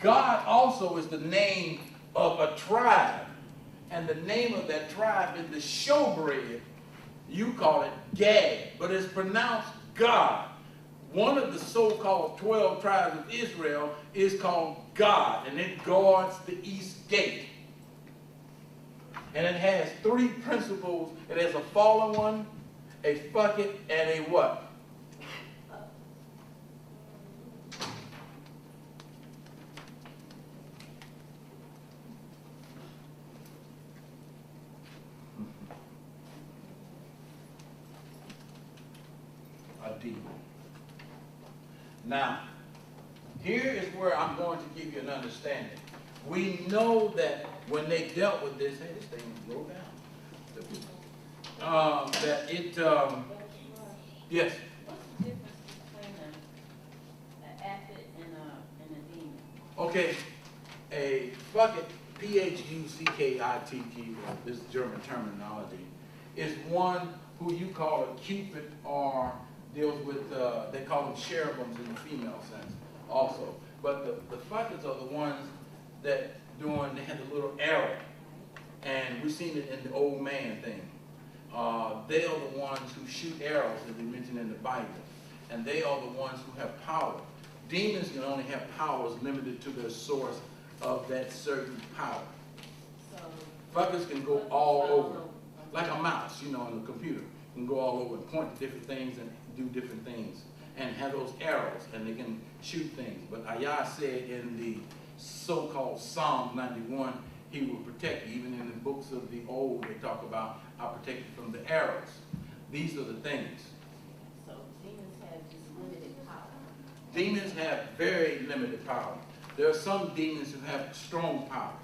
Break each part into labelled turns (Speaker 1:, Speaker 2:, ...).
Speaker 1: God also is the name of a tribe. And the name of that tribe is the showbread. You call it Gad, but it's pronounced God. One of the so-called 12 tribes of Israel is called God, and it guards the east gate. And it has three principles. It has a fallen one, a bucket, and a what? A demon. Now, here is where I'm going to give you an understanding. We know that when they dealt with this, hey, this thing broke down. That it, yes.
Speaker 2: What's the difference between an aphid and a demon?
Speaker 1: Okay, a bucket, P-H-U-C-K-I-T-T, this is German terminology, is one who you call a cupid or deals with, they call them cherubims in the female sense also. But the buckets are the ones that they had the little arrow. And we've seen it in the old man thing. They are the ones who shoot arrows, as they mentioned in the Bible. And they are the ones who have power. Demons can only have powers limited to their source of that certain power.
Speaker 2: So
Speaker 1: Buckets can go all over, like a mouse, in the computer. Can go all over and point to different things and do different things. And have those arrows, and they can shoot things. But Ayah said in the so-called Psalm 91, he will protect you. Even in the books of the old, they talk about, I'll protect you from the arrows. These are the things.
Speaker 2: So demons have just limited power.
Speaker 1: Demons have very limited power. There are some demons who have strong power.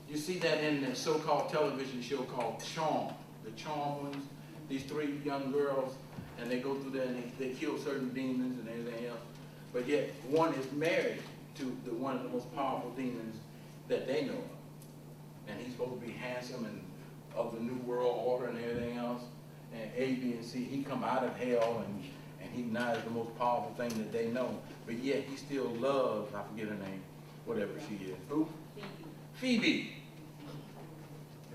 Speaker 1: You see that in the so-called television show called Charm. The Charm ones, these three young girls, and they go through there and they kill certain demons and everything else. But yet, one is married to one of the most powerful demons that they know of. And he's supposed to be handsome and of the New World Order and everything else. And A, B, and C, he come out of hell and he now is the most powerful thing that they know. But yet, he still loves, I forget her name, whatever she is. Who? Phoebe.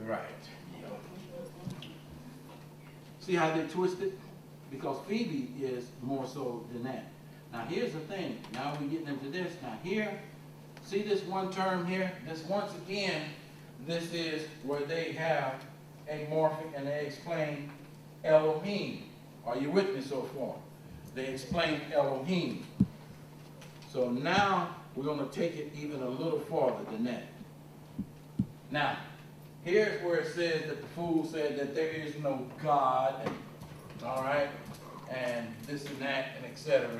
Speaker 1: Right. See how they twist it? Because Phoebe is more so than that. Now here's the thing. Now we're getting into this. Now here, see this one term here? This once again, this is where they have a morphic and they explain Elohim. Are you with me so far? They explain Elohim. So now we're going to take it even a little farther than that. Now, here's where it says that the fool said that there is no God. All right? And this and that and etc.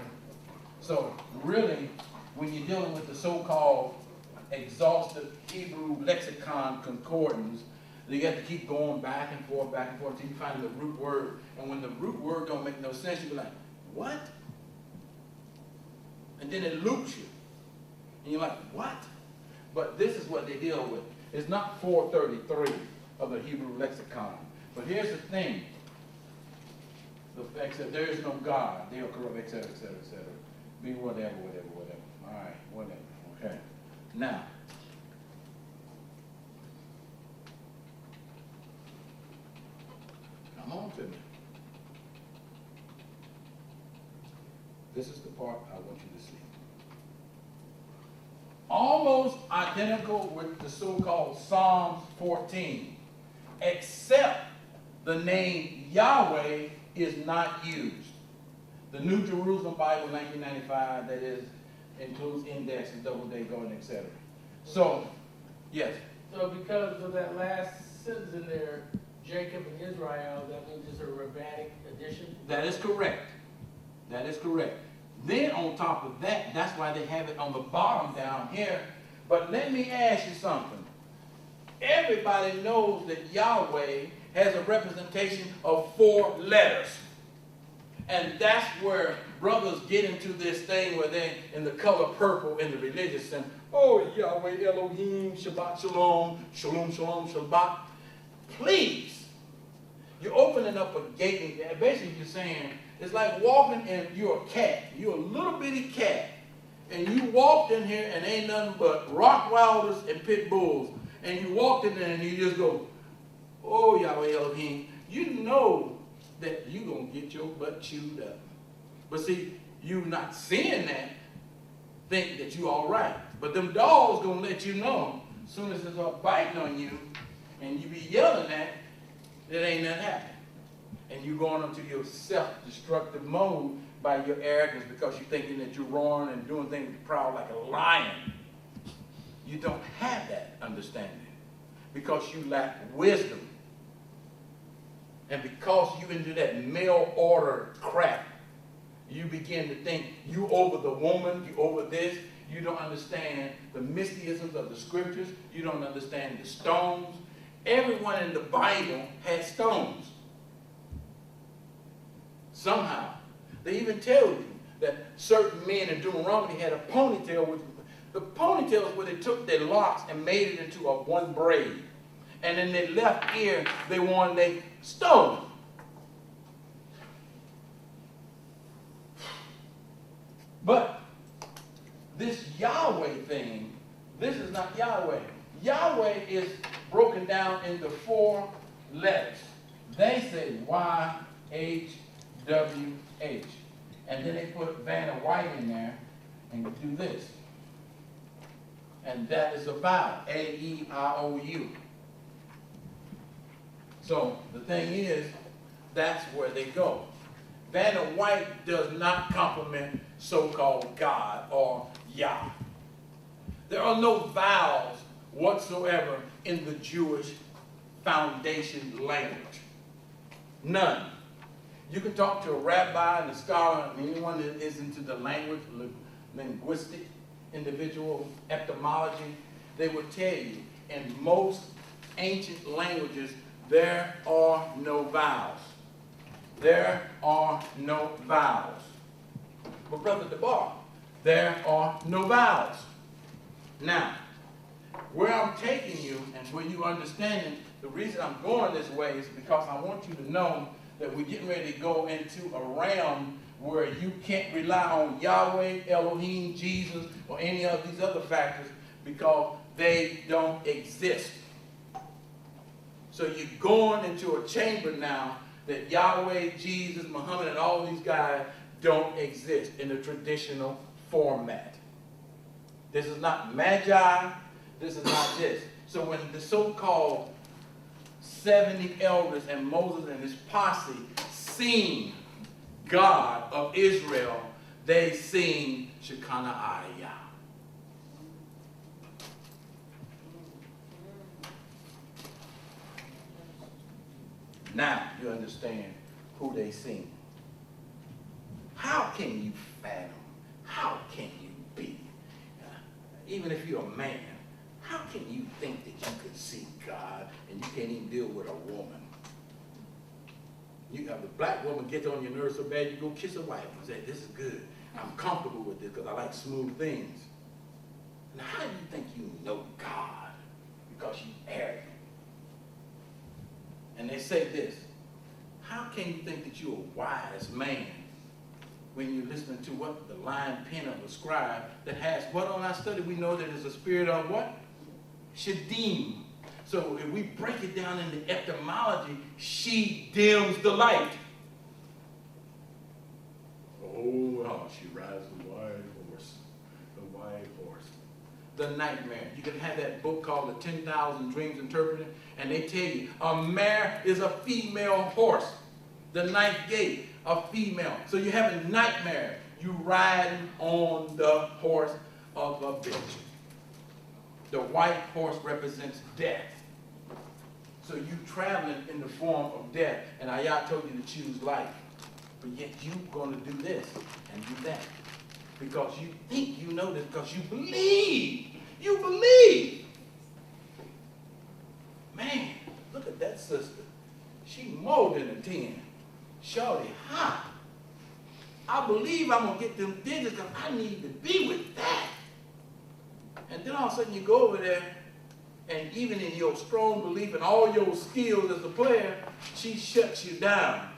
Speaker 1: So really, when you're dealing with the so-called exhaustive Hebrew lexicon concordance, you have to keep going back and forth until you find the root word. And when the root word don't make no sense, you be like, what? And then it loops you. And you're like, what? But this is what they deal with. It's not 433 of the Hebrew lexicon. But here's the thing. The fact that there is no God, they are corrupt, etc., etc., etc. Be whatever. All right, whatever. Okay. Now, come on to me. This is the part I want you to see. Almost identical with the so-called Psalms 14, except the name Yahweh is not used. The New Jerusalem Bible 1995, that is, includes indexes, double date, etc. So, yes.
Speaker 3: So because of that last sentence in there, Jacob and Israel, that means it's a rabbinic addition?
Speaker 1: That is correct. That is correct. Then on top of that, that's why they have it on the bottom down here. But let me ask you something. Everybody knows that Yahweh has a representation of 4 letters. And that's where brothers get into this thing where they in the color purple in the religious sense. Oh, Yahweh, Elohim, Shabbat Shalom, Shalom, Shalom, Shabbat. Please, you're opening up a gate. And basically, you're saying, it's like walking and you're a cat. You're a little bitty cat. and you walked in here and ain't nothing but Rockwilders and pit bulls, and you walked in there and you just go, oh, Yahweh Elohim, you know that you're going to get your butt chewed up. But see, you not seeing that, think that you all right. But them dogs going to let you know, as soon as they start biting on you, and you be yelling at, it ain't nothing happening. And you going into your self-destructive mode by your arrogance because you're thinking that you're roaring and doing things proud like a lion. You don't have that understanding because you lack wisdom. And because you into that mail order crap, you begin to think you over the woman, you over this. You don't understand the mysticisms of the scriptures. You don't understand the stones. Everyone in the Bible had stones. Somehow. They even tell you that certain men in Deuteronomy had a ponytail. With the ponytails where they took their locks and made it into a one braid. And in their left ear, they wore a stone. But this Yahweh thing, this is not Yahweh. Yahweh is broken down into 4 letters. They say Y-H-W-H. And then they put Vanna White in there and do this. And that is a vowel, A-E-I-O-U. So the thing is, that's where they go. Vanna White does not complement so-called God or Yah. There are no vowels whatsoever in the Jewish foundation language. None. You can talk to a rabbi and a scholar and anyone that is into the language, linguistic, individual, etymology. They will tell you in most ancient languages there are no vowels. There are no vowels. But Brother DeBar, there are no vowels. Now, where I'm taking you and where you understanding, the reason I'm going this way is because I want you to know that we're getting ready to go into a realm where you can't rely on Yahweh, Elohim, Jesus, or any of these other factors because they don't exist. So you're going into a chamber now that Yahweh, Jesus, Muhammad, and all these guys don't exist in the traditional format. This is not Magi. This is not this. So when the so-called 70 elders and Moses and his posse sing God of Israel, they sing Shekinah Ayah. Now you understand who they sing. How can you fathom? How can you be? Even if you're a man, how can you think that you could see God and you can't even deal with a woman? You have the black woman gets on your nerves so bad you go kiss a wife and say, this is good. I'm comfortable with this because I like smooth things. Now how do you think you know God? Because you're arrogant. And they say this, how can you think that you're a wise man when you're listening to what the lying pen of a scribe that has what on our study? We know that it's a spirit of what? Shadim. So if we break it down into etymology, she dims the light. Oh, she rides the white horse. The white horse. The nightmare. You can have that book called The 10,000 Dreams Interpreted, and they tell you a mare is a female horse. The ninth gate, a female. So you have a nightmare. You riding on the horse of a bitch. The white horse represents death. So you traveling in the form of death, and Ayah told you to choose life. But yet you're going to do this and do that. Because you think you know this, because you believe. You believe. Man, look at that sister. She more than a 10. Shorty, hot. I believe I'm going to get them digits because I need to be with that. And then all of a sudden you go over there, and even in your strong belief and all your skills as a player, she shuts you down.